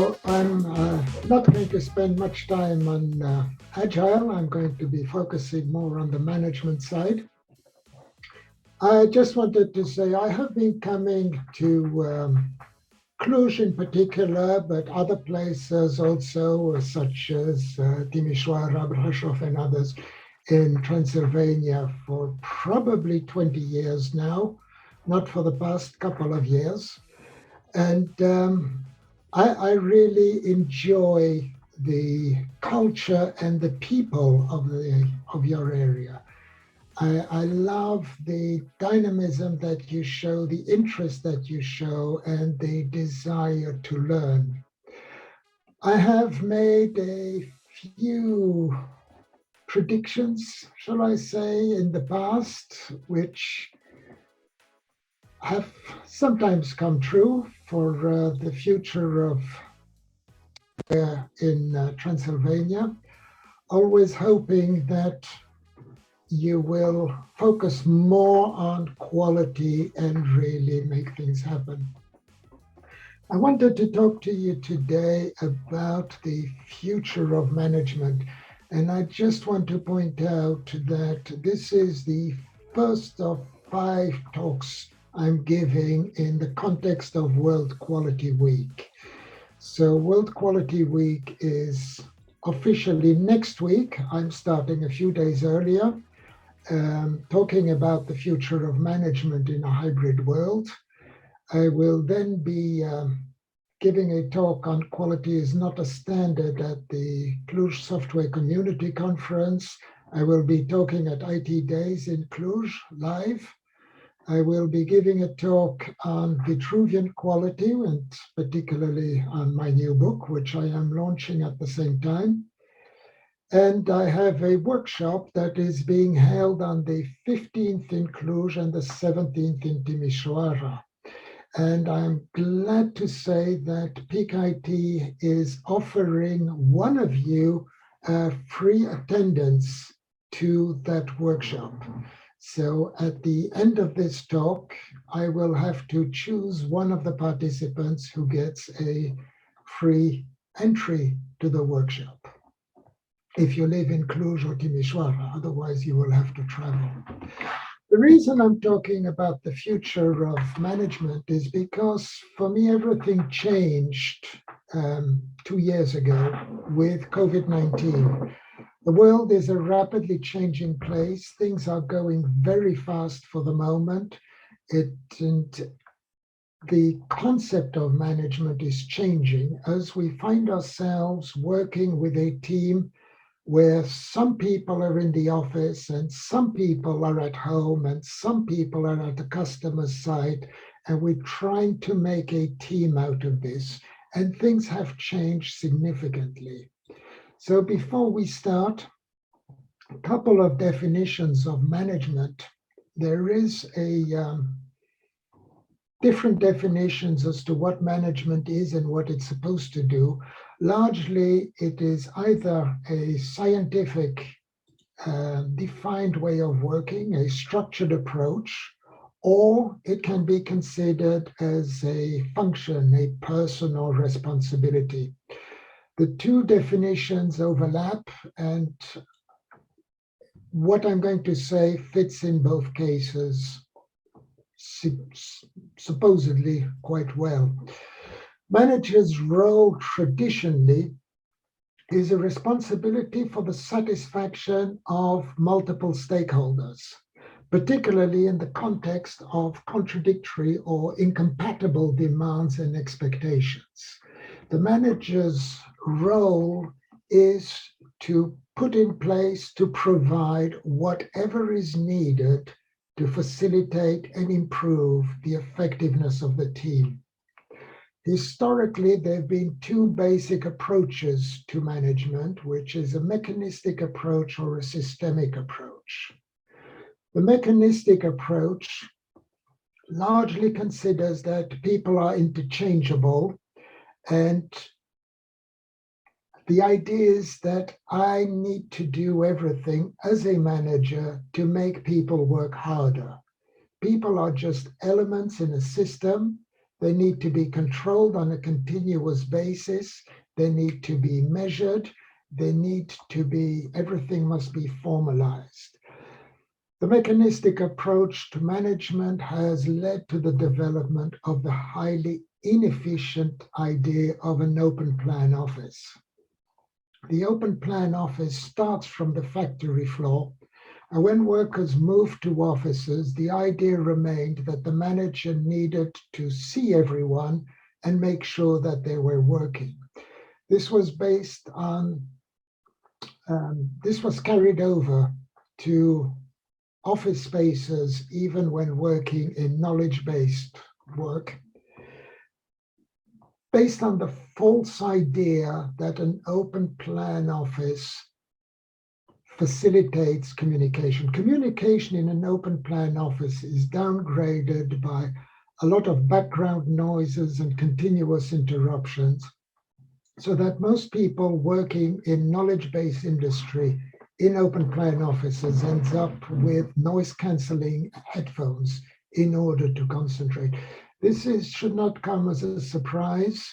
So I'm not going to spend much time on Agile. I'm going to be focusing more on the management side. I just wanted to say I have been coming to Cluj in particular, but other places also, such as Timișoara, Brașov, and others in Transylvania for probably 20 years now, not for the past couple of years. And I really enjoy the culture and the people of your area. I love the dynamism that you show, the interest that you show, and the desire to learn. I have made a few predictions, shall I say, in the past, which have sometimes come true for the future of in Transylvania, always hoping that you will focus more on quality and really make things happen. I wanted to talk to you today about the future of management. And I just want to point out that this is the first of 5 talks I'm giving in the context of World Quality Week. So World Quality Week is officially next week. I'm starting a few days earlier, talking about the future of management in a hybrid world. I will then be giving a talk on quality is not a standard at the Cluj Software Community Conference. I will be talking at IT Days in Cluj live. I will be giving a talk on Vitruvian quality, and particularly on my new book, which I am launching at the same time. And I have a workshop that is being held on the 15th in Cluj and the 17th in Timișoara. And I'm glad to say that Peak IT is offering one of you free attendance to that workshop. So at the end of this talk, I will have to choose one of the participants who gets a free entry to the workshop. If you live in Cluj or Timișoara, otherwise you will have to travel. The reason I'm talking about the future of management is because for me, everything changed 2 years ago with COVID-19. The world is a rapidly changing place. Things are going very fast for the moment. And the concept of management is changing as we find ourselves working with a team where some people are in the office and some people are at home and some people are at the customer side, and we're trying to make a team out of this. And things have changed significantly. So before we start, a couple of definitions of management. There is a different definitions as to what management is and what it's supposed to do. Largely, it is either a scientific defined way of working, a structured approach, or it can be considered as a function, a personal responsibility. The two definitions overlap, and what I'm going to say fits in both cases supposedly quite well. Managers' role traditionally is a responsibility for the satisfaction of multiple stakeholders, particularly in the context of contradictory or incompatible demands and expectations. The manager's role is to put in place, to provide whatever is needed to facilitate and improve the effectiveness of the team. Historically, there have been 2 basic approaches to management, which is a mechanistic approach or a systemic approach. The mechanistic approach largely considers that people are interchangeable, and the idea is that I need to do everything as a manager to make people work harder. People are just elements in a system, They need to be controlled on a continuous basis. They need to be measured. They need to be, everything must be formalized. The mechanistic approach to management has led to the development of the highly inefficient idea of an open plan office. The open plan office starts from the factory floor, and when workers moved to offices, the idea remained that the manager needed to see everyone and make sure that they were working. This was based on, this was carried over to office spaces, even when working in knowledge-based work, based on the false idea that an open plan office facilitates communication. Communication in an open plan office is downgraded by a lot of background noises and continuous interruptions, so that most people working in knowledge-based industry in open plan offices ends up with noise cancelling headphones in order to concentrate. This should not come as a surprise.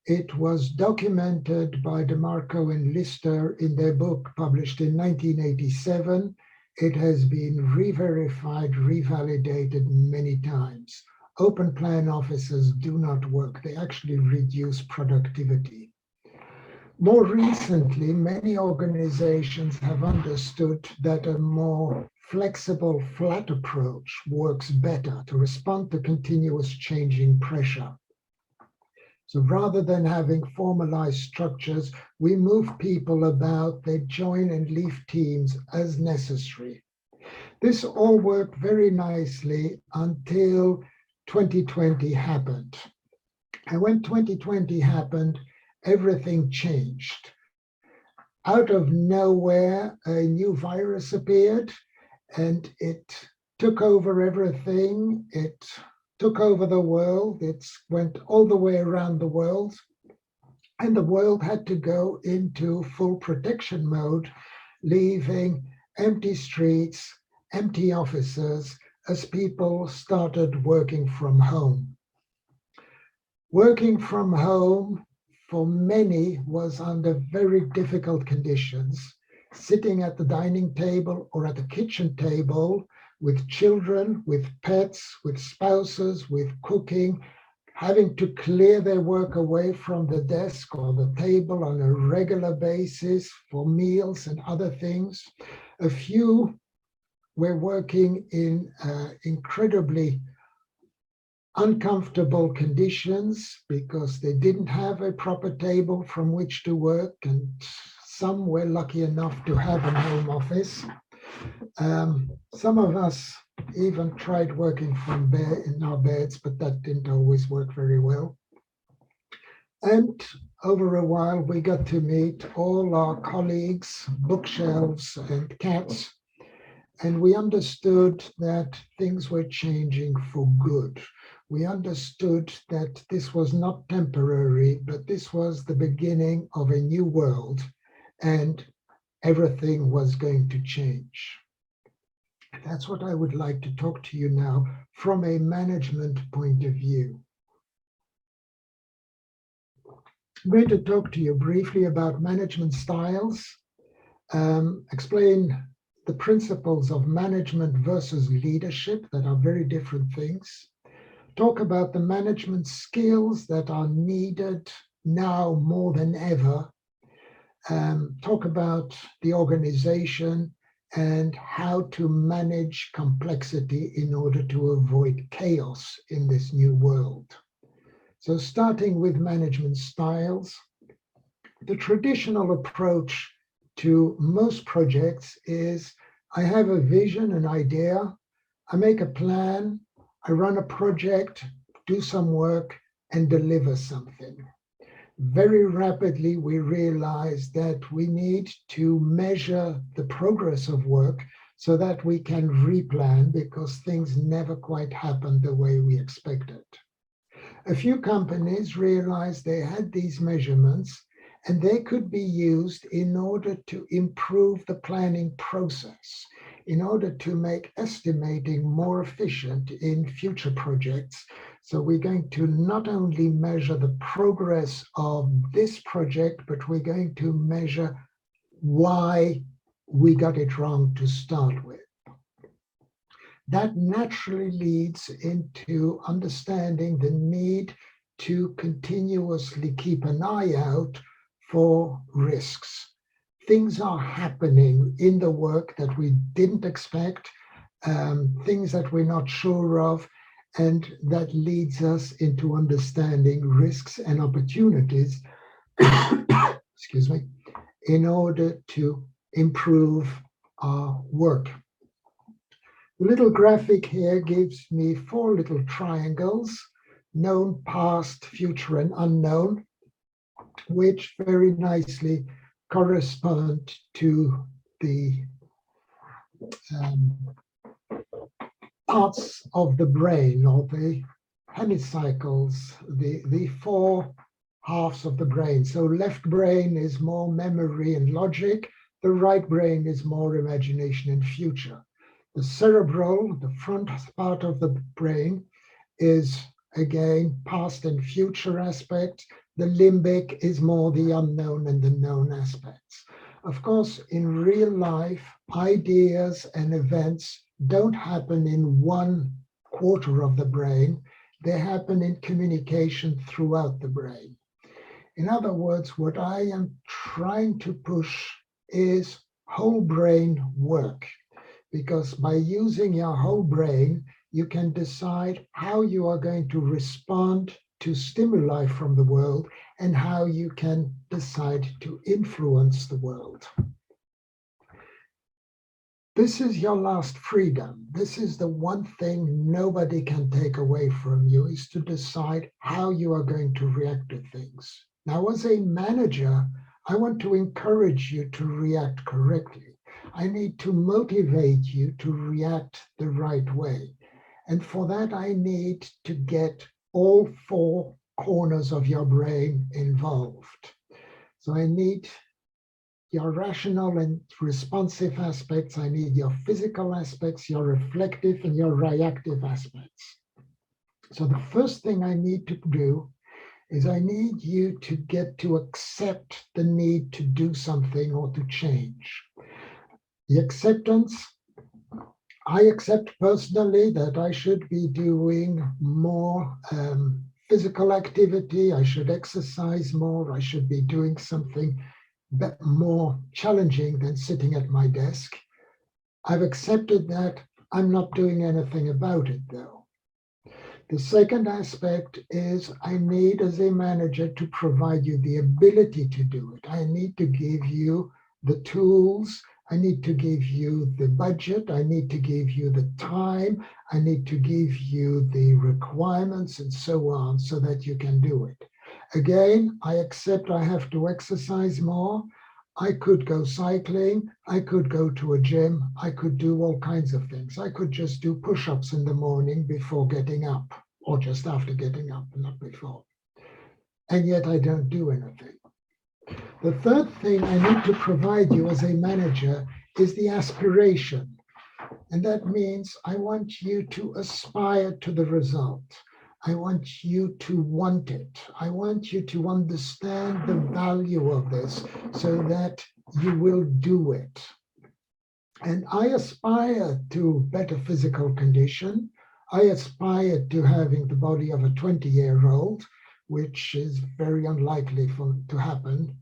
It was documented by DeMarco and Lister in their book published in 1987. It has been re-verified, revalidated many times. Open plan offices do not work. They actually reduce productivity. More recently, many organizations have understood that a more flexible, flat approach works better to respond to continuous changing pressure. So rather than having formalized structures, we move people about, they join and leave teams as necessary. This all worked very nicely until 2020 happened. And when 2020 happened, everything changed. Out of nowhere, a new virus appeared and it took over everything. It took over the world. It went all the way around the world. And the world had to go into full protection mode, leaving empty streets, empty offices as people started working from home. Working from home for many was under very difficult conditions, sitting at the dining table or at the kitchen table with children, with pets, with spouses, with cooking, having to clear their work away from the desk or the table on a regular basis for meals and other things. A few were working in incredibly uncomfortable conditions because they didn't have a proper table from which to work, and some were lucky enough to have a home office. Some of us even tried working from in our beds, but that didn't always work very well. And over a while, we got to meet all our colleagues, bookshelves and cats, and we understood that things were changing for good. We understood that this was not temporary, but this was the beginning of a new world, and everything was going to change. That's what I would like to talk to you now from a management point of view. I'm going to talk to you briefly about management styles, explain the principles of management versus leadership that are very different things, talk about the management skills that are needed now more than ever, talk about the organization and how to manage complexity in order to avoid chaos in this new world. So starting with management styles, the traditional approach to most projects is I have a vision, an idea, I make a plan, I run a project, do some work, and deliver something. Very rapidly, we realize that we need to measure the progress of work so that we can replan, because things never quite happen the way we expected. A few companies realized they had these measurements and they could be used in order to improve the planning process, in order to make estimating more efficient in future projects. So we're going to not only measure the progress of this project, but we're going to measure why we got it wrong to start with. That naturally leads into understanding the need to continuously keep an eye out for risks. Things are happening in the work that we didn't expect, things that we're not sure of, and that leads us into understanding risks and opportunities, excuse me, in order to improve our work. The little graphic here gives me 4 little triangles, known, past, future, and unknown, which very nicely correspond to the parts of the brain, or the hemicycles, the 4 halves of the brain. So left brain is more memory and logic, the right brain is more imagination and future. The cerebral, the front part of the brain, is again past and future aspects. The limbic is more the unknown and the known aspects. Of course, in real life, ideas and events don't happen in 1/4 of the brain. They happen in communication throughout the brain. In other words, what I am trying to push is whole brain work, because by using your whole brain, you can decide how you are going to respond to stimuli from the world and how you can decide to influence the world. This is your last freedom. This is the one thing nobody can take away from you, is to decide how you are going to react to things. Now, as a manager, I want to encourage you to react correctly. I need to motivate you to react the right way. And for that, I need to get all 4 corners of your brain involved. So I need your rational and responsive aspects. I need your physical aspects, your reflective and your reactive aspects. So the first thing I need to do is I need you to get to accept the need to do something or to change. The acceptance, I accept personally that I should be doing more physical activity, I should exercise more, I should be doing something more challenging than sitting at my desk. I've accepted that. I'm not doing anything about it, though. The second aspect is I need, as a manager, to provide you the ability to do it. I need to give you the tools. I need to give you the budget. I need to give you the time. I need to give you the requirements and so on so that you can do it. Again, I accept I have to exercise more. I could go cycling. I could go to a gym. I could do all kinds of things. I could just do push-ups in the morning before getting up, or just after getting up, not before. And yet I don't do anything. The third thing I need to provide you as a manager is the aspiration. And that means I want you to aspire to the result. I want you to want it. I want you to understand the value of this so that you will do it. And I aspire to better physical condition. I aspire to having the body of a 20-year-old, which is very unlikely to happen.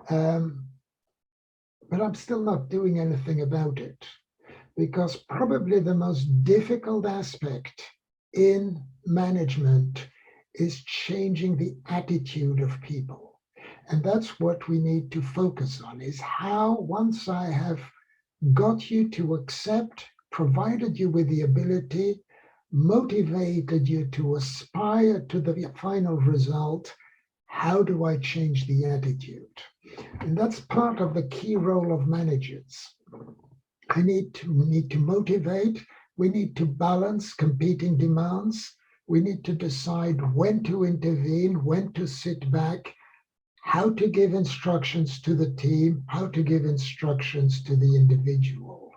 But I'm still not doing anything about it, because probably the most difficult aspect in management is changing the attitude of people. And that's what we need to focus on, is how, once I have got you to accept, provided you with the ability, motivated you to aspire to the final result, how do I change the attitude? And that's part of the key role of managers. We need to motivate. We need to balance competing demands. We need to decide when to intervene, when to sit back, how to give instructions to the team, how to give instructions to the individual.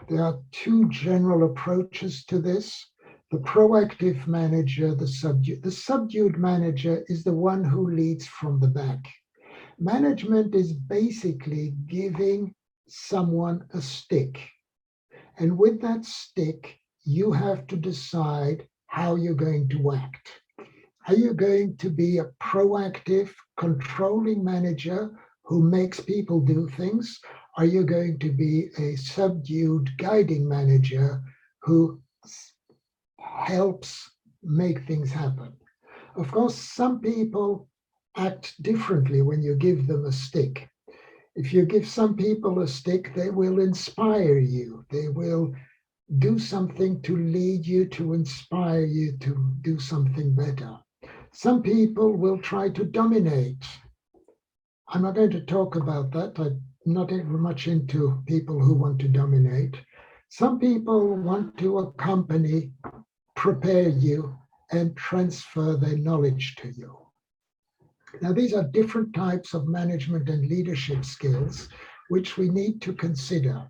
There are two general approaches to this. The proactive manager, the subdued. The subdued manager is the one who leads from the back. Management is basically giving someone a stick. And with that stick, you have to decide how you're going to act. Are you going to be a proactive, controlling manager who makes people do things? Are you going to be a subdued, guiding manager who helps make things happen? Of course, some people act differently when you give them a stick. If you give some people a stick, they will inspire you. They will do something to lead you, to inspire you to do something better. Some people will try to dominate. I'm not going to talk about that. I'm not much into people who want to dominate. Some people want to accompany, prepare you, and transfer their knowledge to you. Now, these are different types of management and leadership skills which we need to consider.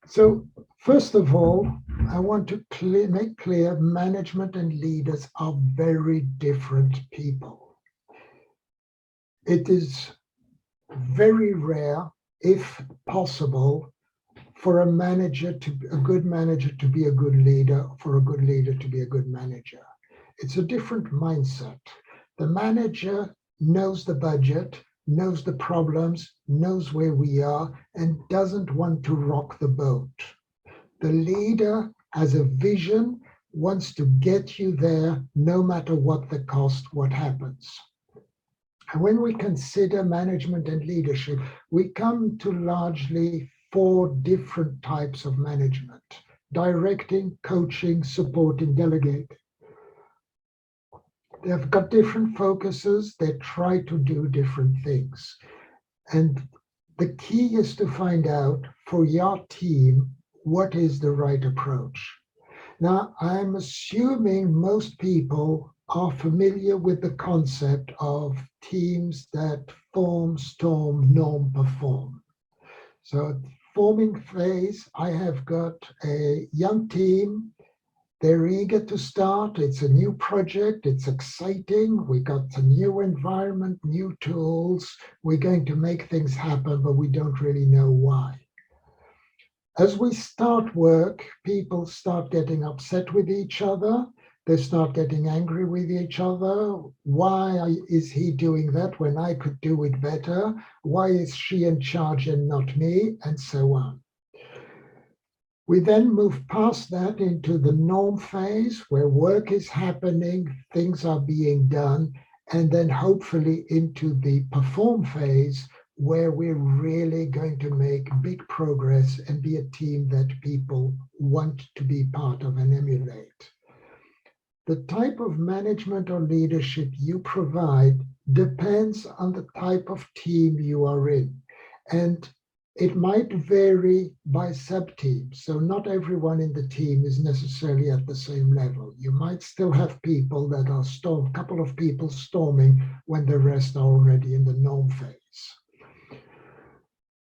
So, first of all, I want to make clear management and leaders are very different people. It is very rare, if possible, for a good manager to be a good leader, for a good leader to be a good manager. It's a different mindset. The manager knows the budget, knows the problems, knows where we are, and doesn't want to rock the boat. The leader has a vision, wants to get you there, no matter what the cost, what happens. And when we consider management and leadership, we come to largely 4 different types of management: directing, coaching, supporting, delegating. They've got different focuses. They try to do different things. And the key is to find out for your team, what is the right approach? Now, I'm assuming most people are familiar with the concept of teams that form, storm, norm, perform. So forming phase, I have got a young team. They're eager to start. It's a new project. It's exciting. We got a new environment, new tools. We're going to make things happen, but we don't really know why. As we start work, people start getting upset with each other. They start getting angry with each other. Why is he doing that when I could do it better? Why is she in charge and not me? And so on. We then move past that into the norm phase where work is happening, things are being done, and then hopefully into the perform phase where we're really going to make big progress and be a team that people want to be part of and emulate. The type of management or leadership you provide depends on the type of team you are in. And it might vary by sub-teams. So not everyone in the team is necessarily at the same level. You might still have people that are a couple of people storming when the rest are already in the norm phase.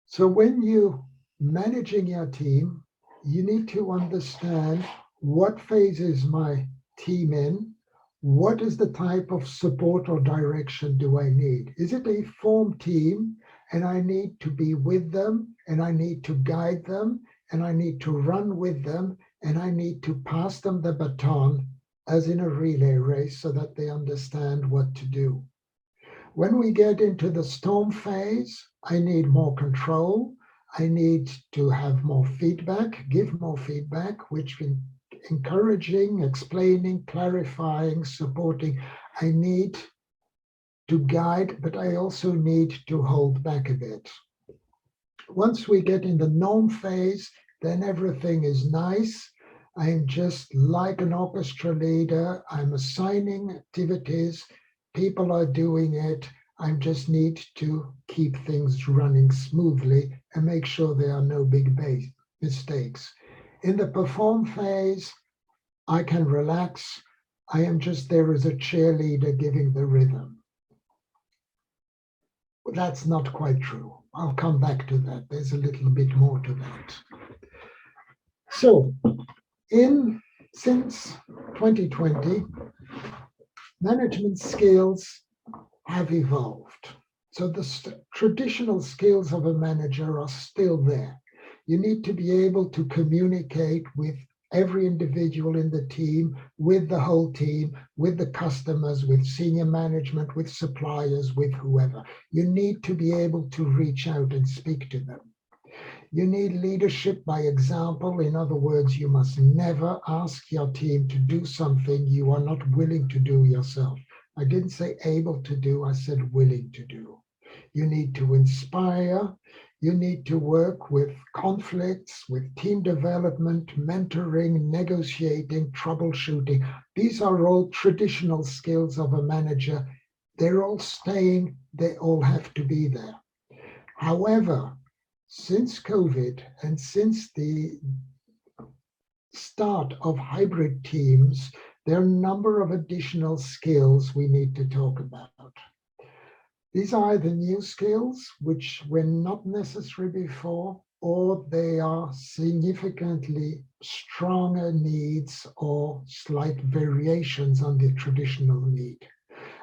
So when you're managing your team, you need to understand what phase is my team in, what is the type of support or direction do I need? Is it a formed team and I need to be with them and I need to guide them and I need to run with them and I need to pass them the baton as in a relay race so that they understand what to do? When we get into the storm phase, I need more control. I need to have more feedback, give more feedback, which means encouraging, explaining, clarifying, supporting. I need to guide, but I also need to hold back a bit. Once we get in the norm phase, then everything is nice. I'm just like an orchestra leader. I'm assigning activities. People are doing it. I just need to keep things running smoothly and make sure there are no big mistakes. In the perform phase, I can relax. I am just there as a cheerleader giving the rhythm. That's not quite true. I'll come back to that. There's a little bit more to that. So, since 2020, management skills have evolved. So the traditional skills of a manager are still there. You need to be able to communicate with every individual in the team, with the whole team, with the customers, with senior management, with suppliers, with whoever. You need to be able to reach out and speak to them. You need leadership by example. In other words, you must never ask your team to do something you are not willing to do yourself. I didn't say able to do, I said willing to do. You need to inspire. You need to work with conflicts, with team development, mentoring, negotiating, troubleshooting. These are all traditional skills of a manager. They're all staying, they all have to be there. However, since COVID and since the start of hybrid teams, there are a number of additional skills we need to talk about. These are either new skills, which were not necessary before, or they are significantly stronger needs or slight variations on the traditional need.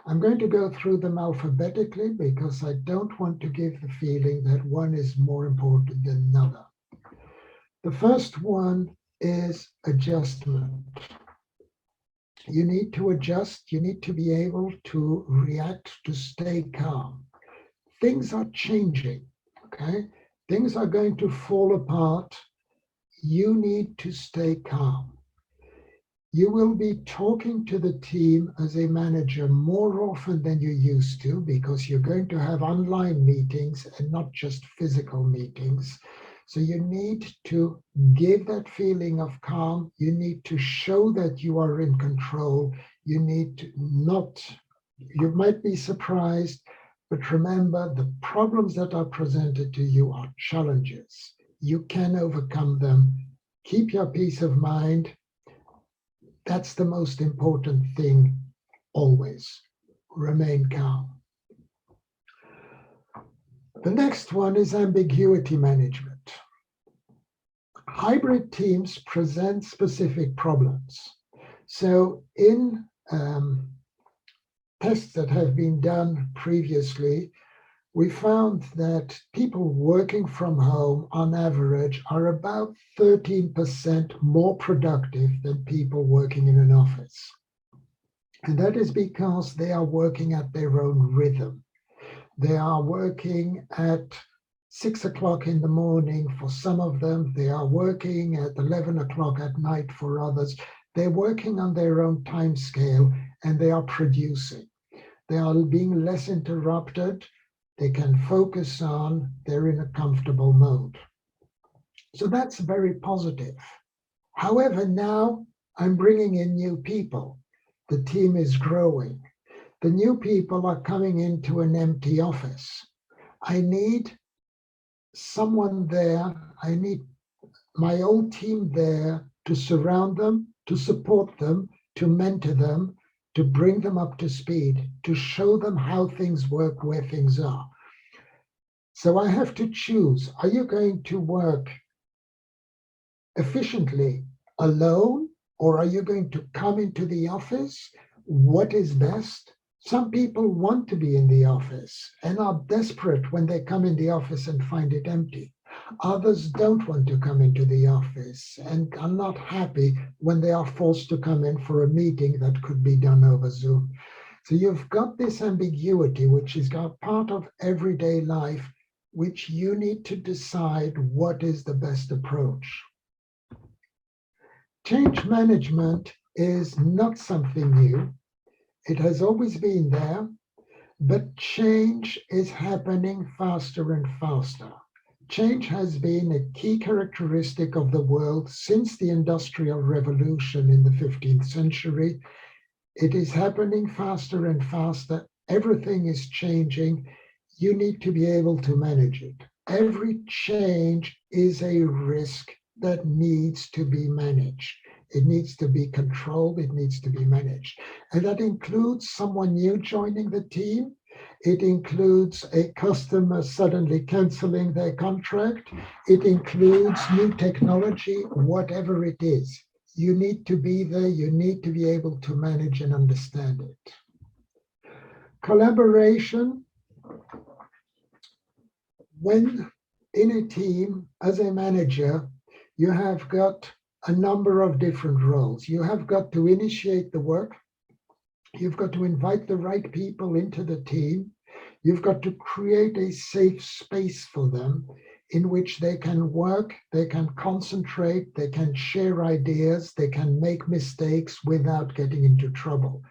I'm going to go through them alphabetically because I don't want to give the feeling that one is more important than another. The first one is adjustment. You need to adjust. You need to be able to react, to stay calm. Things are changing, okay? Things are going to fall apart. You need to stay calm. You will be talking to the team as a manager more often than you used to because you're going to have online meetings and not just physical meetings. So you need to give that feeling of calm. You need to show that you are in control. You need to not, you might be surprised, but remember the problems that are presented to you are challenges. You can overcome them. Keep your peace of mind. That's the most important thing always. Remain calm. The next one is ambiguity management. Hybrid teams present specific problems. So in tests that have been done previously, we found that people working from home on average are about 13% more productive than people working in an office. And that is because they are working at their own rhythm. They are working at 6 o'clock in the morning for some of them. They are working at 11 o'clock at night for others. They're working on their own time scale and they are producing. They are being less interrupted. They can focus on, they're in a comfortable mode. So that's very positive. However, now I'm bringing in new people. The team is growing. The new people are coming into an empty office. I need someone there. I need my old team there to surround them, to support them, to mentor them, to bring them up to speed, to show them how things work, where things are. So I have to choose, are you going to work efficiently alone, or are you going to come into the office? What is best? Some people want to be in the office and are desperate when they come in the office and find it empty. Others don't want to come into the office and are not happy when they are forced to come in for a meeting that could be done over Zoom. So you've got this ambiguity, which is got part of everyday life, which you need to decide what is the best approach. Change management is not something new. It has always been there, but change is happening faster and faster. Change has been a key characteristic of the world since the Industrial Revolution in the 15th century. It is happening faster and faster. Everything is changing. You need to be able to manage it. Every change is a risk that needs to be managed. It needs to be controlled. It needs to be managed. And that includes someone new joining the team. It includes a customer suddenly canceling their contract. It includes new technology, whatever it is. You need to be there. You need to be able to manage and understand it. Collaboration, when in a team, as a manager, you have got a number of different roles. You have got to initiate the work. You've got to invite the right people into the team. You've got to create a safe space for them in which they can work, they can concentrate, they can share ideas, they can make mistakes without getting into trouble.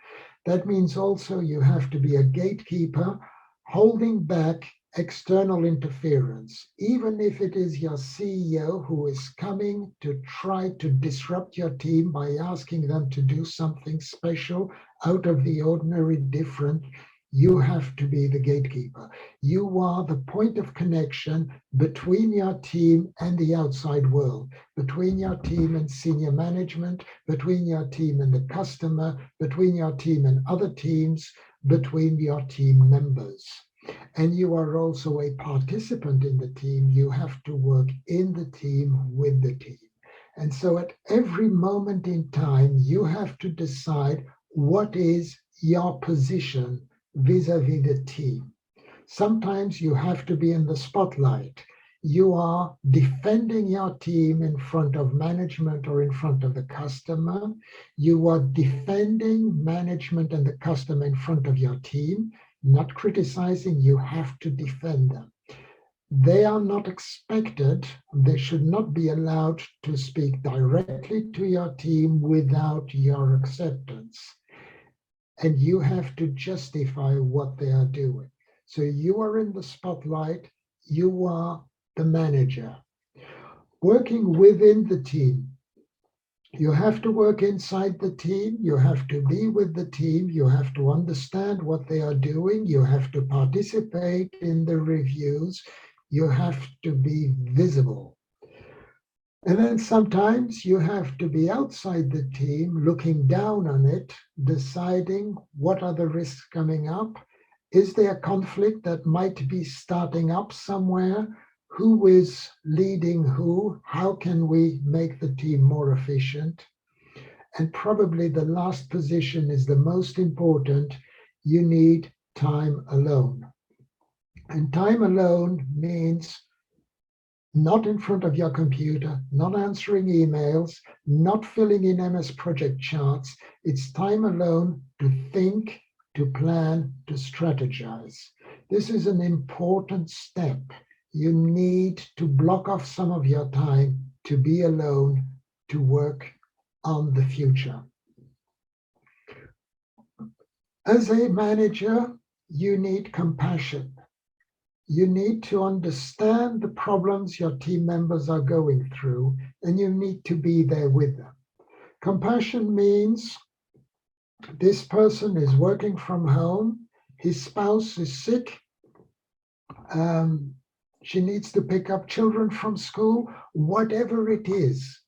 That means also you have to be a gatekeeper, holding back external interference, even if it is your CEO who is coming to try to disrupt your team by asking them to do something special, out of the ordinary, different. You have to be the gatekeeper. You are the point of connection between your team and the outside world, between your team and senior management, between your team and the customer, between your team and other teams, between your team members. And you are also a participant in the team. You have to work in the team with the team. And so at every moment in time, you have to decide what is your position vis-a-vis the team. Sometimes you have to be in the spotlight. You are defending your team in front of management or in front of the customer. You are defending management and the customer in front of your team, not criticizing. You have to defend them. They are not expected, they should not be allowed to speak directly to your team without your acceptance. And you have to justify what they are doing. So you are in the spotlight, you are the manager. Working within the team, you have to work inside the team, you have to be with the team, you have to understand what they are doing, you have to participate in the reviews, you have to be visible. And then sometimes you have to be outside the team, looking down on it, deciding what are the risks coming up. Is there a conflict that might be starting up somewhere? Who is leading who? How can we make the team more efficient? And probably the last position is the most important. You need time alone. And time alone means not in front of your computer, not answering emails, not filling in MS Project charts. It's time alone to think, to plan, to strategize. This is an important step. You need to block off some of your time to be alone, to work on the future. As a manager, you need compassion. You need to understand the problems your team members are going through, and you need to be there with them. Compassion means this person is working from home, his spouse is sick, she needs to pick up children from school, whatever it is.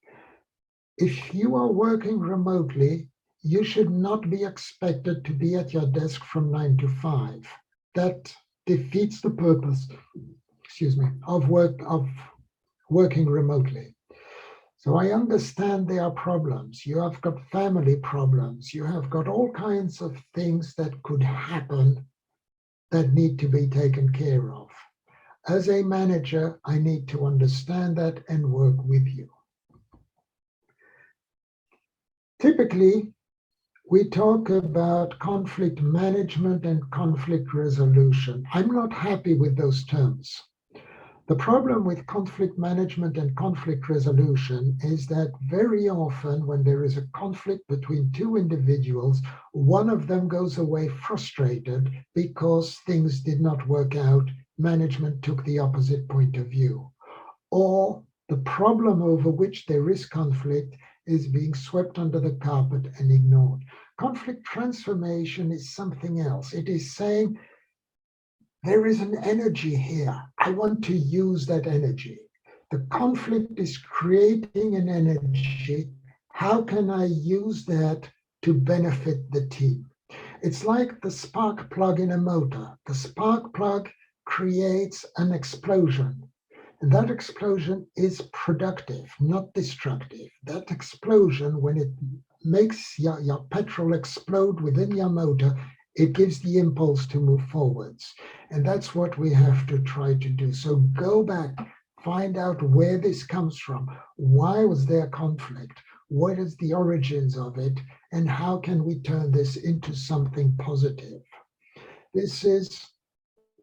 If you are working remotely, you should not be expected to be at your desk from 9 to 5. That defeats the purpose, of working remotely. So I understand there are problems. You have got family problems. You have got all kinds of things that could happen that need to be taken care of. As a manager, I need to understand that and work with you. Typically, we talk about conflict management and conflict resolution. I'm not happy with those terms. The problem with conflict management and conflict resolution is that very often when there is a conflict between two individuals, one of them goes away frustrated because things did not work out, management took the opposite point of view. Or the problem over which there is conflict is being swept under the carpet and ignored. Conflict transformation is something else. It is saying, there is an energy here. I want to use that energy. The conflict is creating an energy. How can I use that to benefit the team? It's like the spark plug in a motor. The spark plug creates an explosion. And that explosion is productive, not destructive. That explosion, when it makes your petrol explode within your motor, it gives the impulse to move forwards. And that's what we have to try to do. So go back, find out where this comes from. Why was there conflict? What is the origins of it? And how can we turn this into something positive? This is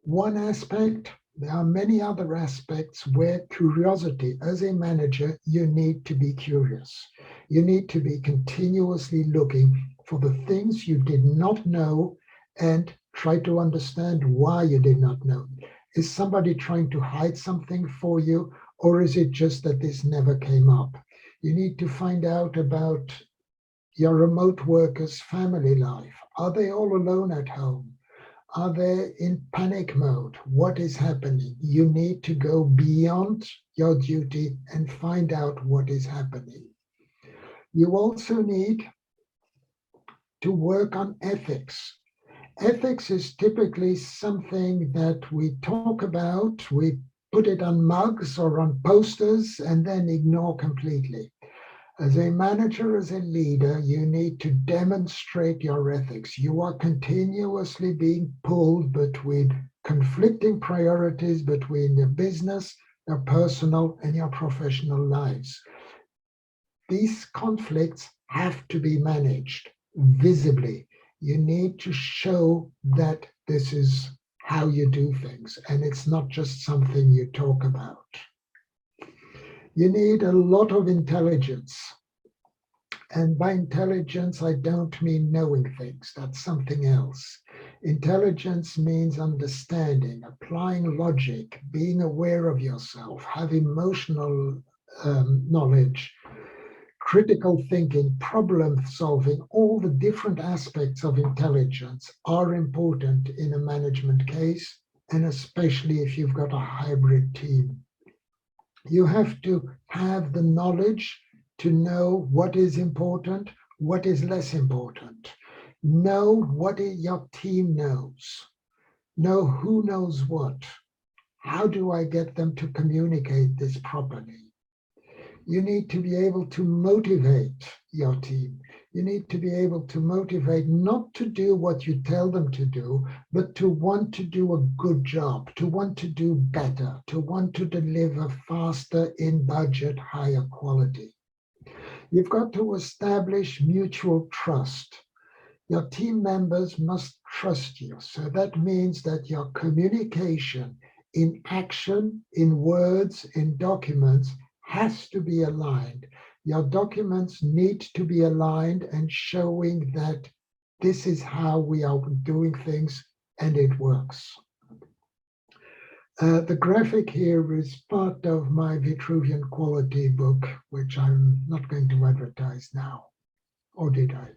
one aspect. There are many other aspects where curiosity, as a manager, you need to be curious. You need to be continuously looking for the things you did not know and try to understand why you did not know. Is somebody trying to hide something for you, or is it just that this never came up? You need to find out about your remote workers' family life. Are they all alone at home? Are they in panic mode? What is happening? You need to go beyond your duty and find out what is happening. You also need to work on ethics. Ethics is typically something that we talk about, we put it on mugs or on posters and then ignore completely. As a manager, as a leader, you need to demonstrate your ethics. You are continuously being pulled between conflicting priorities between your business, your personal, and your professional lives. These conflicts have to be managed visibly. You need to show that this is how you do things, and it's not just something you talk about. You need a lot of intelligence. And by intelligence, I don't mean knowing things. That's something else. Intelligence means understanding, applying logic, being aware of yourself, have emotional knowledge, critical thinking, problem solving. All the different aspects of intelligence are important in a management case, and especially if you've got a hybrid team. You have to have the knowledge to know what is important, what is less important. Know what your team knows. Know who knows what. How do I get them to communicate this properly? You need to be able to motivate your team. You need to be able to motivate not to do what you tell them to do, but to want to do a good job, to want to do better, to want to deliver faster in budget, higher quality. You've got to establish mutual trust. Your team members must trust you. So that means that your communication in action, in words, in documents has to be aligned. Your documents need to be aligned and showing that this is how we are doing things and it works. The graphic here is part of my Vitruvian quality book, which I'm not going to advertise now. Or did I?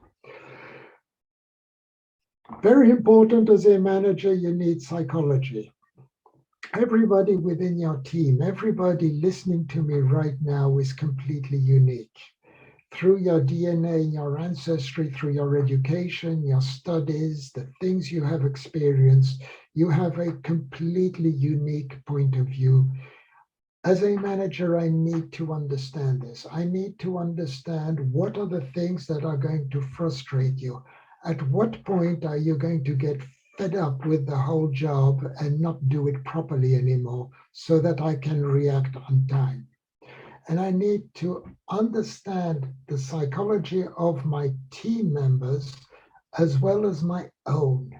Very important as a manager, you need psychology. Everybody within your team, everybody listening to me right now is completely unique. Through your DNA, your ancestry, through your education, your studies, the things you have experienced, you have a completely unique point of view. As a manager, I need to understand this. I need to understand what are the things that are going to frustrate you. At what point are you going to get fed up with the whole job and not do it properly anymore so that I can react on time? And I need to understand the psychology of my team members as well as my own.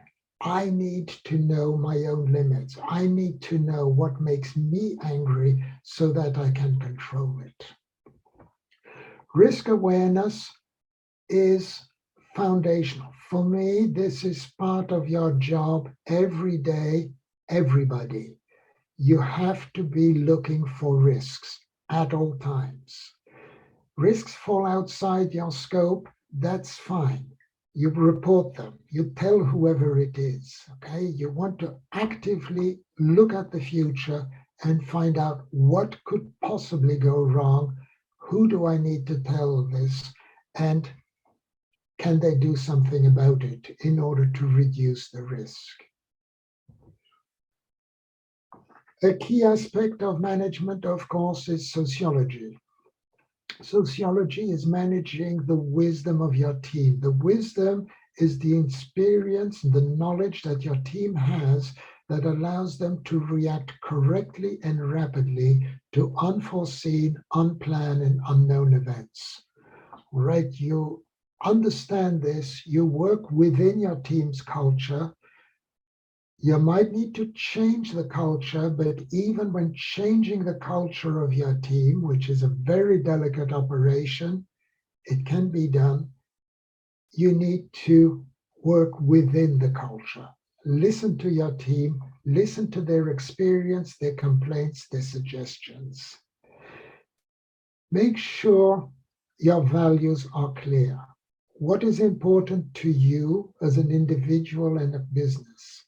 I need to know my own limits. I need to know what makes me angry so that I can control it. Risk awareness is foundational. For me, this is part of your job every day, everybody. You have to be looking for risks at all times. Risks fall outside your scope, that's fine. You report them, you tell whoever it is, okay? You want to actively look at the future and find out what could possibly go wrong, who do I need to tell this, and can they do something about it in order to reduce the risk? A key aspect of management, of course, is sociology. Sociology is managing the wisdom of your team. The wisdom is the experience, the knowledge that your team has that allows them to react correctly and rapidly to unforeseen, unplanned, and unknown events. Right? You understand this, you work within your team's culture. You might need to change the culture, but even when changing the culture of your team, which is a very delicate operation, it can be done. You need to work within the culture. Listen to your team, listen to their experience, their complaints, their suggestions. Make sure your values are clear. What is important to you as an individual and a business?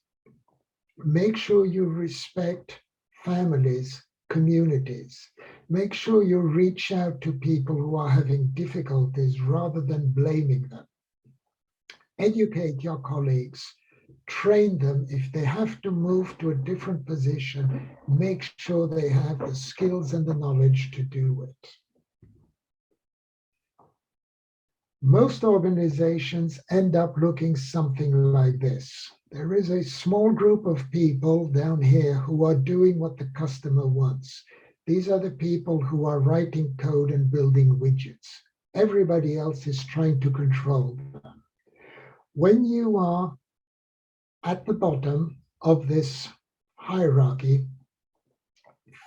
Make sure you respect families, communities. Make sure you reach out to people who are having difficulties rather than blaming them. Educate your colleagues, train them. If they have to move to a different position, make sure they have the skills and the knowledge to do it. Most organizations end up looking something like this. There is a small group of people down here who are doing what the customer wants. These are the people who are writing code and building widgets. Everybody else is trying to control them. When you are at the bottom of this hierarchy,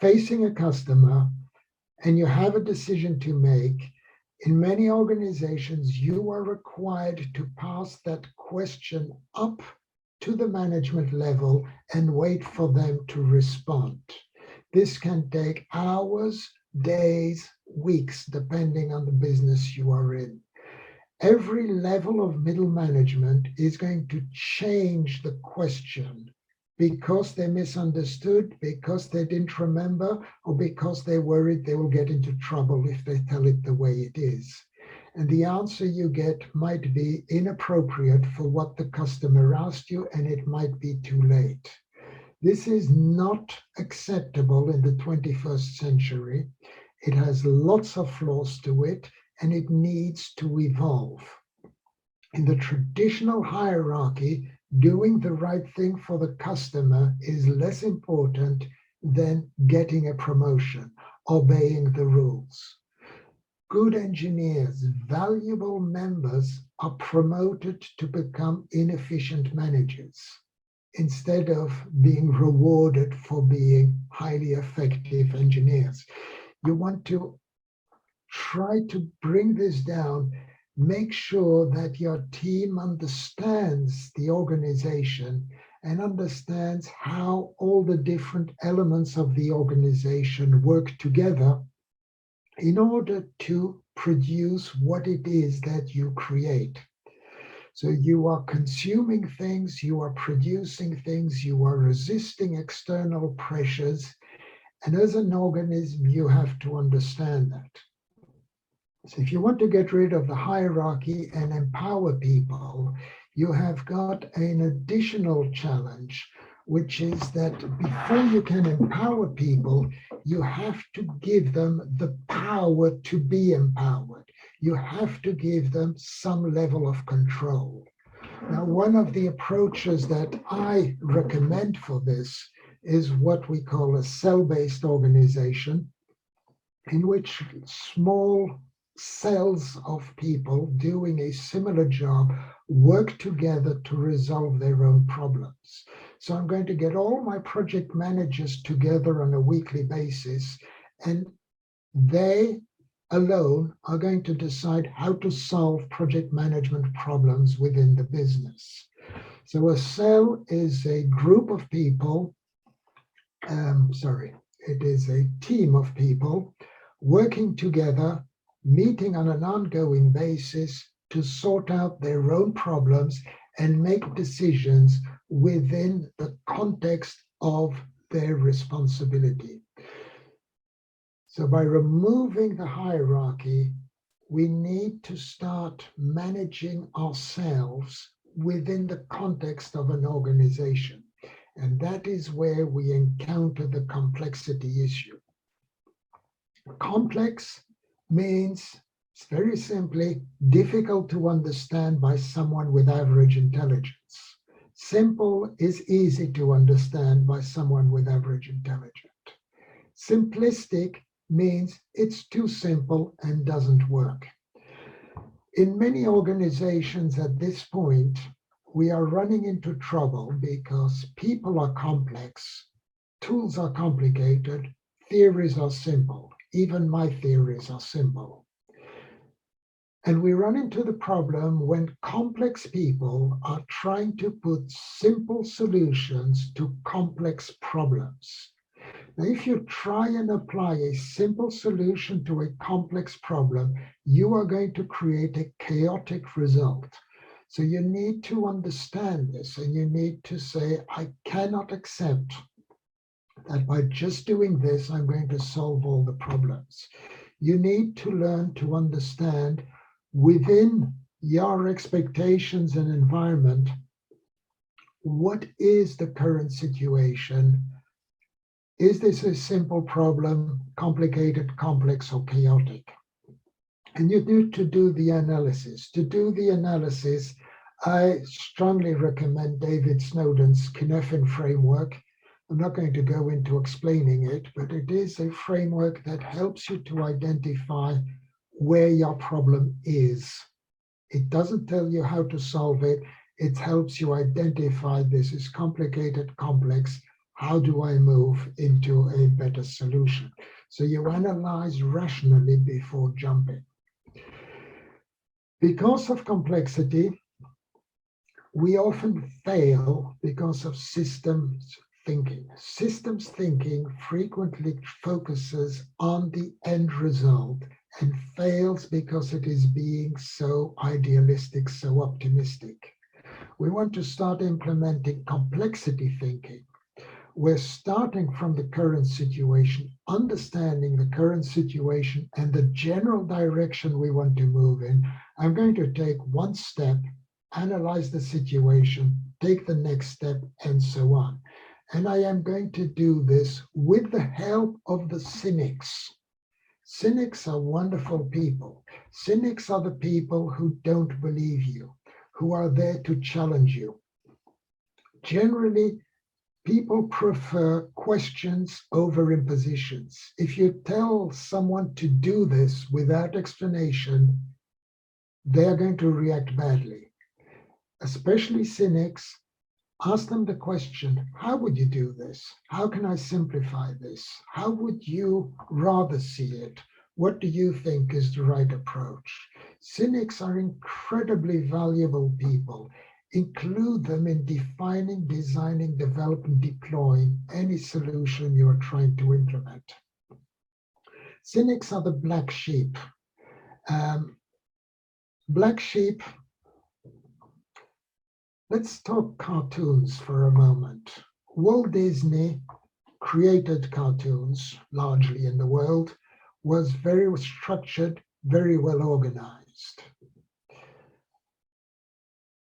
facing a customer, and you have a decision to make, in many organizations, you are required to pass that question up to the management level and wait for them to respond. This can take hours, days, weeks, depending on the business you are in. Every level of middle management is going to change the question because they misunderstood, because they didn't remember, or because they worried they will get into trouble if they tell it the way it is. And the answer you get might be inappropriate for what the customer asked you, and it might be too late. This is not acceptable in the 21st century. It has lots of flaws to it, and it needs to evolve. In the traditional hierarchy, doing the right thing for the customer is less important than getting a promotion, obeying the rules. Good engineers, valuable members are promoted to become inefficient managers instead of being rewarded for being highly effective engineers. You want to try to bring this down. Make sure that your team understands the organization and understands how all the different elements of the organization work together in order to produce what it is that you create. So you are consuming things, you are producing things, you are resisting external pressures, and as an organism, you have to understand that. So if you want to get rid of the hierarchy and empower people, you have got an additional challenge, which is that before you can empower people, you have to give them the power to be empowered. You have to give them some level of control. Now, one of the approaches that I recommend for this is what we call a cell-based organization, in which small cells of people doing a similar job work together to resolve their own problems. So I'm going to get all my project managers together on a weekly basis, and they alone are going to decide how to solve project management problems within the business. So a cell is a group of people, it is a team of people working together, meeting on an ongoing basis to sort out their own problems and make decisions within the context of their responsibility. So by removing the hierarchy, we need to start managing ourselves within the context of an organization. And that is where we encounter the complexity issue. Complex means, very simply, difficult to understand by someone with average intelligence. Simple is easy to understand by someone with average intelligence. Simplistic means it's too simple and doesn't work. In many organizations at this point, we are running into trouble because people are complex, tools are complicated, theories are simple. Even my theories are simple. And we run into the problem when complex people are trying to put simple solutions to complex problems. Now, if you try and apply a simple solution to a complex problem, you are going to create a chaotic result. So you need to understand this, and you need to say, I cannot accept that by just doing this, I'm going to solve all the problems. You need to learn to understand within your expectations and environment, what is the current situation? Is this a simple problem, complicated, complex, or chaotic? And you need to do the analysis. To do the analysis, I strongly recommend David Snowden's Cynefin framework. I'm not going to go into explaining it, but it is a framework that helps you to identify where your problem is. It doesn't tell you how to solve it. It helps you identify this is complicated, complex. How do I move into a better solution? So you analyze rationally before jumping. Because of complexity, we often fail because of systems thinking. Systems thinking frequently focuses on the end result and fails because it is being so idealistic, so optimistic. We want to start implementing complexity thinking. We're starting from the current situation, understanding the current situation and the general direction we want to move in. I'm going to take one step, analyze the situation, take the next step, and so on. And I am going to do this with the help of the cynics. Cynics are wonderful people. Cynics are the people who don't believe you, who are there to challenge you. Generally, people prefer questions over impositions. If you tell someone to do this without explanation, they're going to react badly. Especially cynics, ask them the question, how would you do this? How can I simplify this? How would you rather see it? What do you think is the right approach? Cynics are incredibly valuable people. Include them in defining, designing, developing, deploying any solution you are trying to implement. Cynics are the black sheep. Black sheep, let's talk cartoons for a moment. Walt Disney created cartoons, largely in the world, was very structured, very well organized.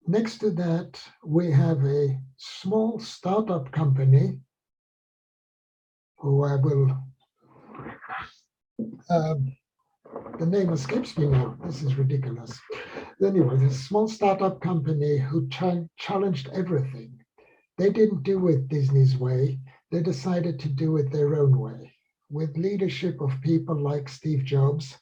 Next to that, we have a small startup company who I will, the name escapes me now. This is ridiculous. Anyway, this small startup company who challenged everything. They didn't do it Disney's way. They decided to do it their own way, with leadership of people like Steve Jobs.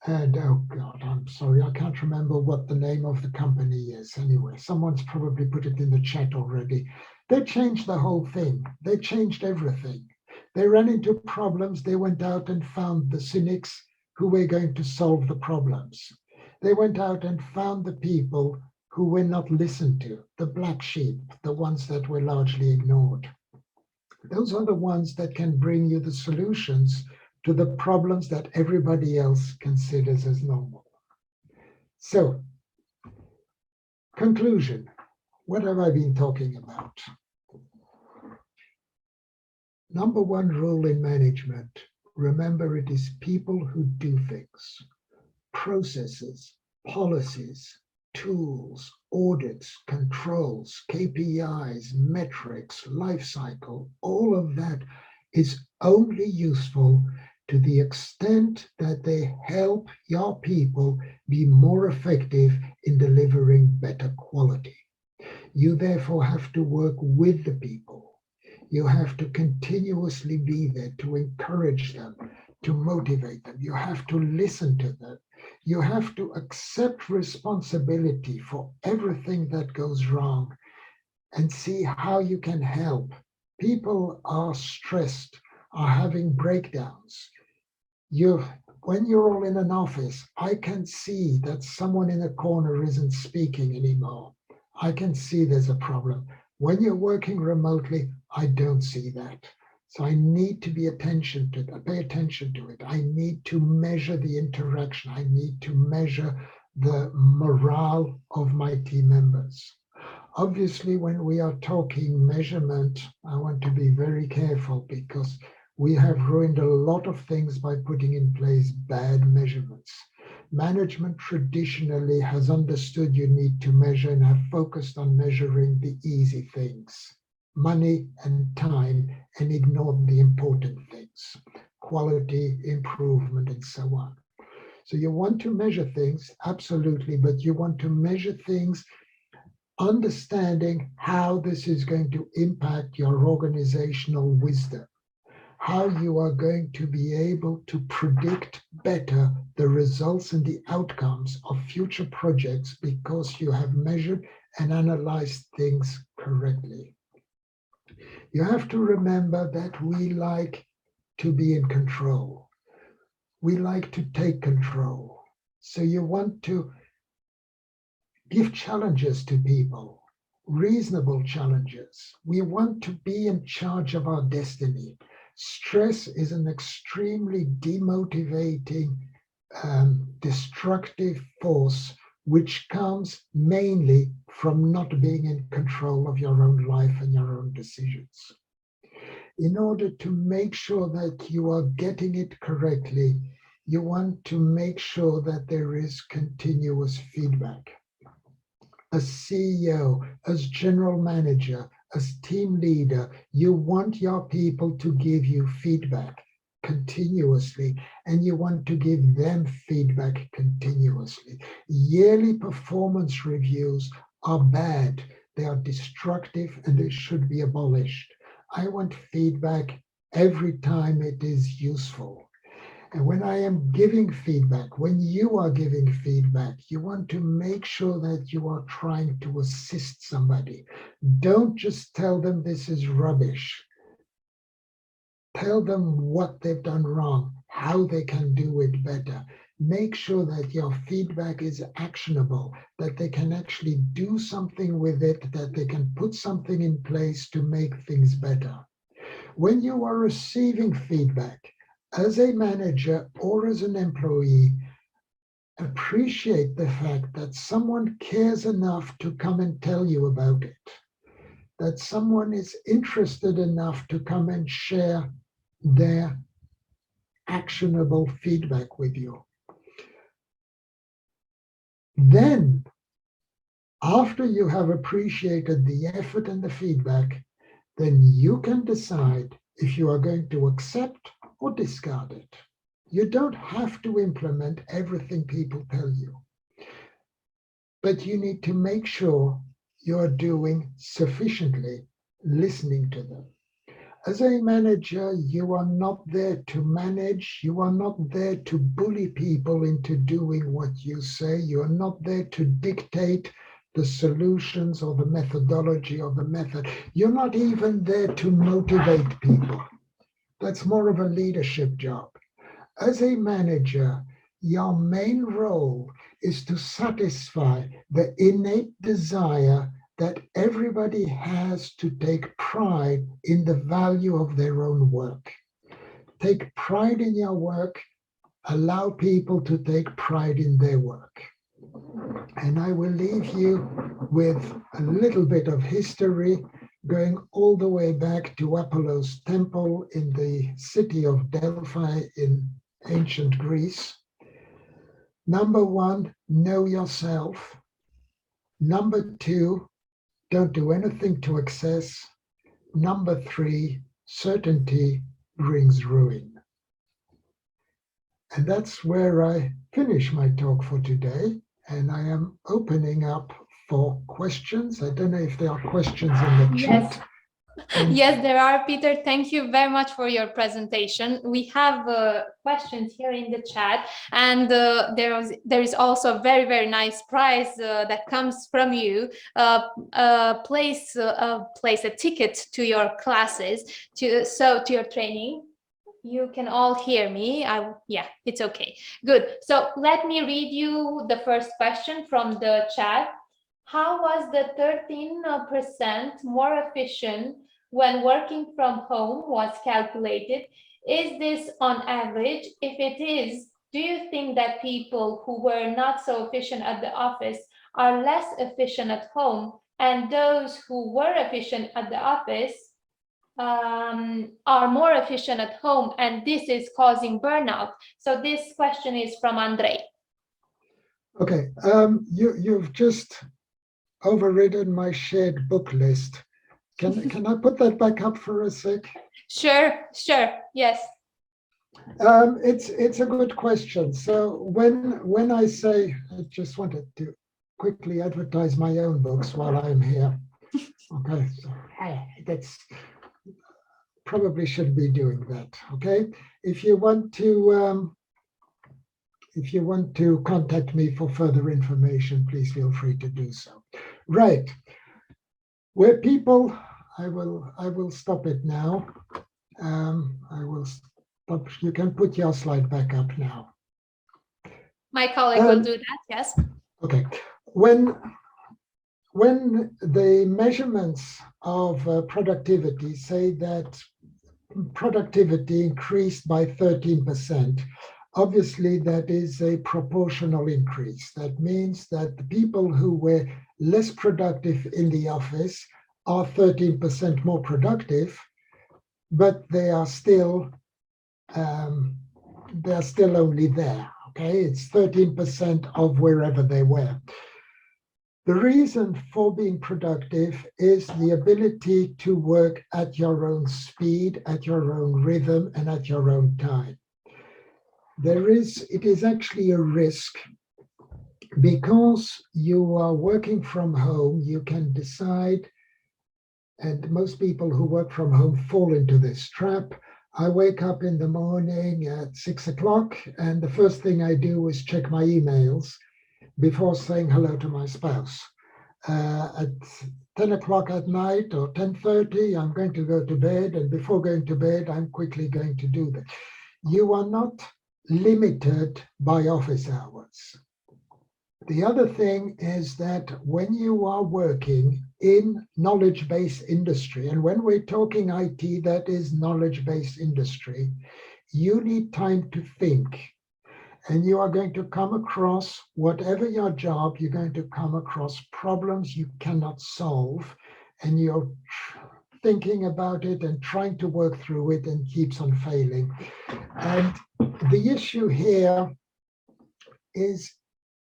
And oh God, I'm sorry, I can't remember what the name of the company is. Anyway, someone's probably put it in the chat already. They changed the whole thing. They changed everything. They ran into problems. They went out and found the cynics who were going to solve the problems. They went out and found the people who were not listened to, the black sheep, the ones that were largely ignored. Those are the ones that can bring you the solutions to the problems that everybody else considers as normal. So, conclusion. What have I been talking about? Number one rule in management, remember it is people who do things. processes, policies, tools, audits, controls, KPIs, metrics, life cycle, all of that is only useful to the extent that they help your people be more effective in delivering better quality. You therefore have to work with the people. You have to continuously be there to encourage them, to motivate them. You have to listen to them. You have to accept responsibility for everything that goes wrong and see how you can help. People are stressed, are having breakdowns. You, when you're all in an office, I can see that someone in a corner isn't speaking anymore. I can see there's a problem. When you're working remotely, I don't see that. So I need to pay attention to it. I need to measure the interaction. I need to measure the morale of my team members. Obviously, when we are talking measurement, I want to be very careful because we have ruined a lot of things by putting in place bad measurements. Management traditionally has understood you need to measure and have focused on measuring the easy things, money and time, and ignored the important things, quality, improvement, and so on. So you want to measure things, absolutely, but you want to measure things understanding how this is going to impact your organizational wisdom, how you are going to be able to predict better the results and the outcomes of future projects because you have measured and analyzed things correctly. You have to remember that we like to be in control. We like to take control. So you want to give challenges to people, reasonable challenges. We want to be in charge of our destiny. Stress is an extremely demotivating, destructive force, which comes mainly from not being in control of your own life and your own decisions. In order to make sure that you are getting it correctly, you want to make sure that there is continuous feedback. As CEO, as general manager, as team leader, you want your people to give you feedback continuously, and you want to give them feedback continuously. Yearly performance reviews are bad, they are destructive, and they should be abolished. I want feedback every time it is useful. And when I am giving feedback, when you are giving feedback, you want to make sure that you are trying to assist somebody. Don't just tell them this is rubbish. Tell them what they've done wrong, how they can do it better. Make sure that your feedback is actionable, that they can actually do something with it, that they can put something in place to make things better. When you are receiving feedback, as a manager or as an employee, appreciate the fact that someone cares enough to come and tell you about it, that someone is interested enough to come and share their actionable feedback with you. Then, after you have appreciated the effort and the feedback, then you can decide if you are going to accept or discard it. You don't have to implement everything people tell you, but you need to make sure you're doing sufficiently listening to them. As a manager, you are not there to manage. You are not there to bully people into doing what you say. You are not there to dictate the solutions or the methodology or the method. You're not even there to motivate people. That's more of a leadership job. As a manager, your main role is to satisfy the innate desire that everybody has to take pride in the value of their own work. Take pride in your work, allow people to take pride in their work. And I will leave you with a little bit of history going all the way back to Apollo's temple in the city of Delphi in ancient Greece. Number one, know yourself. Number two, don't do anything to excess. Number three, certainty brings ruin. And that's where I finish my talk for today. And I am opening up for questions. I don't know if there are questions in the chat. Yes, there are, Peter. Thank you very much for your presentation. We have questions here in the chat, and there is also a very, very nice prize that comes from you. Place a ticket to your classes, to your training. You can all hear me. Yeah, it's okay. Good. So let me read you the first question from the chat. How was the 13% more efficient when working from home was calculated? Is this on average? If it is, do you think that people who were not so efficient at the office are less efficient at home, and those who were efficient at the office are more efficient at home, and this is causing burnout? So this question is from Andrei. Okay, you've just overridden my shared book list. Can I put that back up for a sec? Sure, yes. It's a good question. So when I say, I just wanted to quickly advertise my own books while I'm here. Okay, so that's probably shouldn't be doing that. Okay, if you want to contact me for further information, please feel free to do so. Right, where people, I will stop it now. I will stop. You can put your slide back up now. My colleague will do that. Yes. Okay. When the measurements of productivity say that productivity increased by 13%, obviously that is a proportional increase. That means that the people who were less productive in the office are 13% more productive, but they are still only there. Okay, it's 13% of wherever they were. The reason for being productive is the ability to work at your own speed, at your own rhythm, and at your own time. It is actually a risk, because you are working from home, you can decide, and most people who work from home fall into this trap. I wake up in the morning at 6 o'clock, and the first thing I do is check my emails before saying hello to my spouse. At 10 o'clock at night or 10:30, I'm going to go to bed, and before going to bed, I'm quickly going to do that. You are not limited by office hours. The other thing is that when you are working in knowledge-based industry, and when we're talking IT, that is knowledge-based industry, you need time to think. And you are going to come across, whatever your job, you're going to come across problems you cannot solve, and you're thinking about it and trying to work through it, and keeps on failing. And the issue here is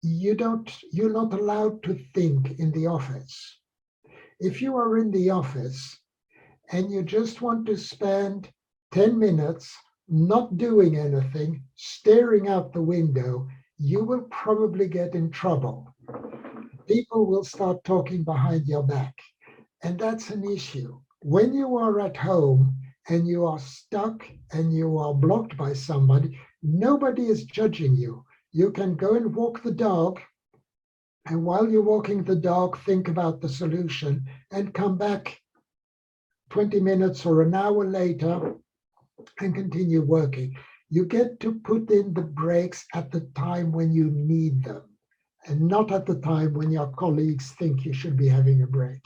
you're not allowed to think in the office. If you are in the office and you just want to spend 10 minutes not doing anything, staring out the window, you will probably get in trouble. People will start talking behind your back, and that's an issue. When you are at home and you are stuck and you are blocked by somebody, nobody is judging you. You can go and walk the dog, and while you're walking the dog, think about the solution and come back 20 minutes or an hour later and continue working. You get to put in the brakes at the time when you need them, and not at the time when your colleagues think you should be having a break.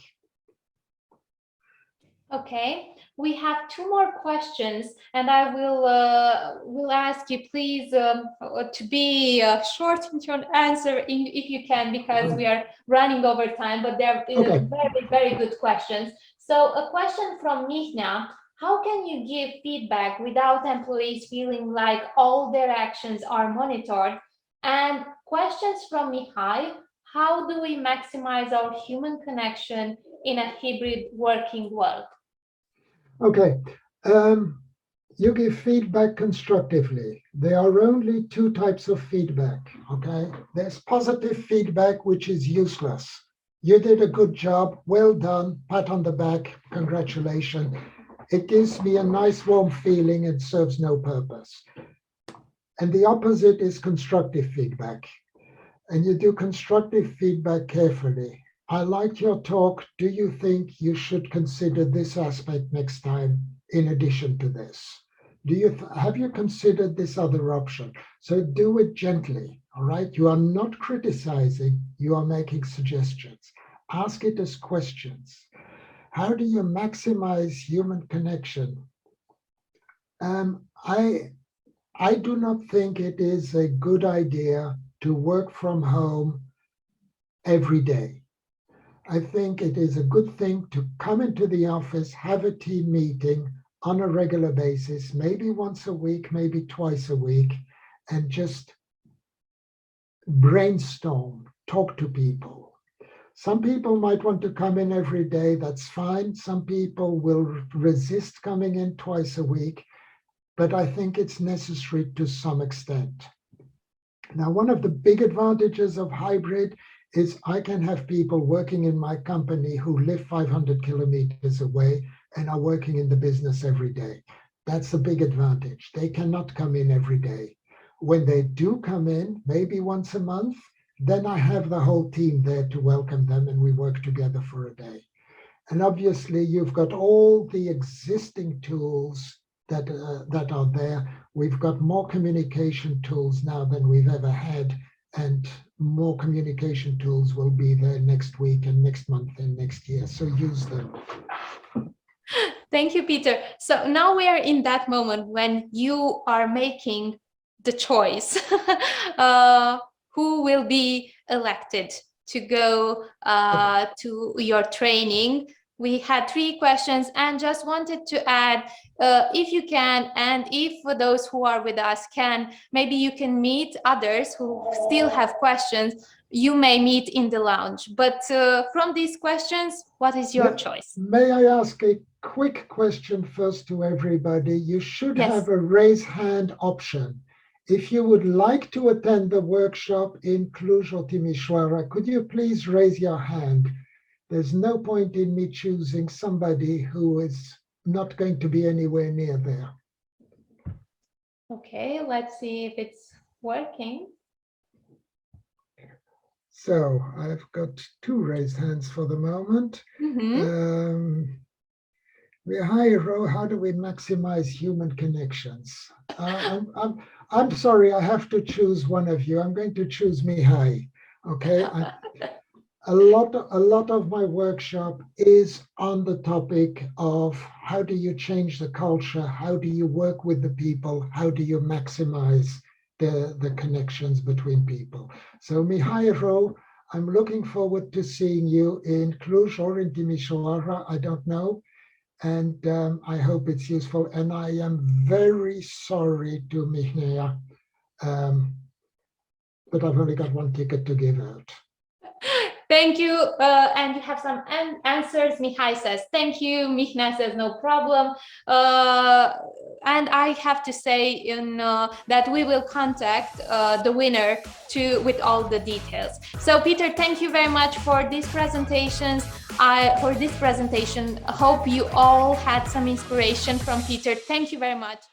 Okay, we have two more questions, and I will ask you please to be short in your answer if you can, because we are running over time, but they're very, very good questions. So a question from Mihna: how can you give feedback without employees feeling like all their actions are monitored? And questions from Mihai. How do we maximize our human connection in a hybrid working world? Okay. You give feedback constructively. There are only two types of feedback, okay? There's positive feedback, which is useless. You did a good job, well done, pat on the back, congratulations. It gives me a nice warm feeling and serves no purpose. And the opposite is constructive feedback. And you do constructive feedback carefully. I liked your talk. Do you think you should consider this aspect next time in addition to this? Have you considered this other option? So do it gently, all right? You are not criticizing, you are making suggestions. Ask it as questions. How do you maximize human connection? I do not think it is a good idea to work from home every day. I think it is a good thing to come into the office, have a team meeting on a regular basis, maybe once a week, maybe twice a week, and just brainstorm, talk to people. Some people might want to come in every day, that's fine. Some people will resist coming in twice a week, but I think it's necessary to some extent. Now, one of the big advantages of hybrid is I can have people working in my company who live 500 kilometers away and are working in the business every day. That's a big advantage. They cannot come in every day. When they do come in, maybe once a month, then I have the whole team there to welcome them and we work together for a day. And obviously you've got all the existing tools that are there. We've got more communication tools now than we've ever had, and more communication tools will be there next week and next month and next year. So use them. Thank you, Peter. So now we are in that moment when you are making the choice who will be elected to go to your training. We had 3 questions and just wanted to add, if you can, and if those who are with us can, maybe you can meet others who still have questions, you may meet in the lounge. But from these questions, what is your choice? May I ask a quick question first to everybody? You should have a raise hand option. If you would like to attend the workshop in Cluj or Timișoara, could you please raise your hand? There's no point in me choosing somebody who is not going to be anywhere near there. Okay, let's see if it's working. So I've got 2 raised hands for the moment. Mihai, how do we maximize human connections? I'm sorry, I have to choose one of you. I'm going to choose Mihai. Okay. A lot of my workshop is on the topic of how do you change the culture? How do you work with the people? How do you maximize the connections between people? So Mihai, I'm looking forward to seeing you in Cluj or in Timișoara. I don't know. And I hope it's useful. And I am very sorry to Mihnea, but I've only got 1 ticket to give out. Thank you. And you have some answers. Mihai says, thank you. Mihnea says, no problem. And I have to say that we will contact the winner with all the details. So Peter, thank you very much for these presentations. I hope you all had some inspiration from Peter. Thank you very much.